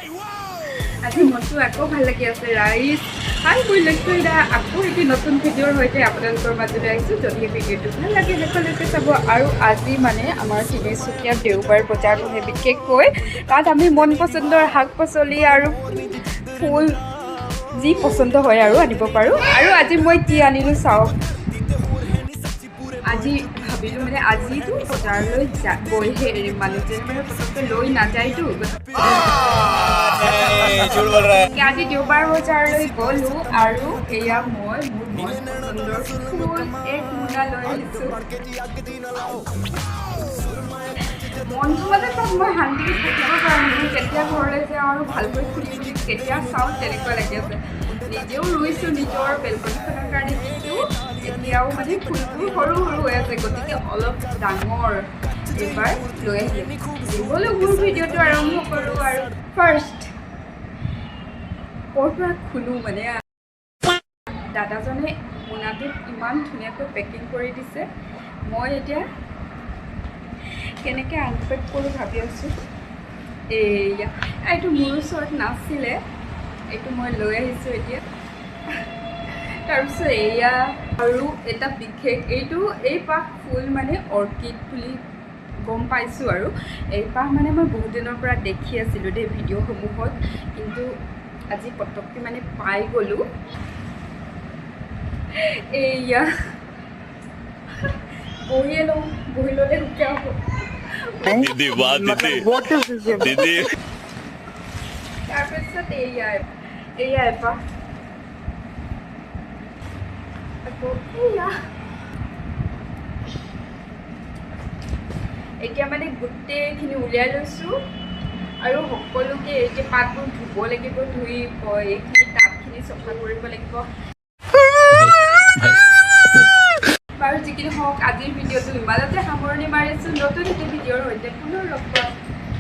আজি মনটো আকৌ ভাল লাগি আছে ৰাইজ হাই মই লৈছোঁ এতিয়া আকৌ এটি নতুন ভিডিঅ'ৰ সৈতে আপোনালোকৰ মাজলৈ আহিছোঁ যদি ভিডিঅ'টো ভাল লাগে শেষলৈকে চাব আৰু আজি মানে আমাৰ তিনিচুকীয়া দেওবাৰ বজাৰ বহে বিশেষকৈ তাত আমি মন পচন্দৰ শাক পাচলি আৰু ফুল যি পচন্দ হয় আৰু আনিব পাৰোঁ আৰু আজি মই কি আনিলোঁ চাওক আজি ভাবিলোঁ মানে আজিতো বজাৰলৈ গৈহে এৰিম মানুহজনে মানে পটককৈ লৈ নাযায়তো আজি দেওবাৰ বজাৰলৈ গ'লোঁ আৰু এয়া মই মোৰ মন পচন্দৰ ফুল এক মোনা লৈ আহিছোঁ মনটো মানে তাত মই শান্তিত থাকিব পৰা নাই কেতিয়া ঘৰলৈ যাওঁ আৰু ভালকৈ ফুলি ফুলি কেতিয়া চাওঁ তেনেকুৱা লাগি আছে নিজেও ৰুইছোঁ নিজৰ বেলকনিখনৰ কাৰণে কিন্তু এতিয়াও মানে ফুলবোৰ সৰু সৰু হৈ আছে গতিকে অলপ ডাঙৰ এইবাৰ লৈ আহিলোঁ দিবলৈ মোৰ ভিডিঅ'টো আৰম্ভ কৰোঁ আৰু ফাৰ্ষ্ট ক'ৰ পৰা খোলোঁ মানে দাদাজনে মোনাটোত ইমান ধুনীয়াকৈ পেকিং কৰি দিছে মই এতিয়া কেনেকৈ আনপেক কৰোঁ ভাবি আছোঁ এয়া এইটো মোৰ ওচৰত নাছিলে এইটো মই লৈ আহিছোঁ এতিয়া তাৰপিছত এয়া আৰু এটা বিশেষ এই পাহ ফুল মানে অৰ্কিড বুলি গম পাইছোঁ আৰু এই পাহ মানে মই বহুত দিনৰ পৰা দেখি আছিলোঁ দেই ভিডিঅ'সমূহত কিন্তু আজি পটককৈ মানে পাই গ'লোঁ এয়া বহিয়ে লওঁ বহি ল'লে সুকীয়া হ'ব তাৰপিছত এয়া এপাহ আকৌ এয়া এতিয়া মানে গোটেইখিনি উলিয়াই লৈছোঁ আৰু সকলোকে এতিয়া পাতবোৰ ধুব লাগিব ধুই এইখিনি টাবখিনি চফা কৰিব লাগিব বাৰু যিকি নহওক আজিৰ ভিডিঅ'টো ইমানতে সামৰণি মাৰিছোঁ নতুন এটি ভিডিঅ'ৰ সৈতে পুনৰ লগ পাম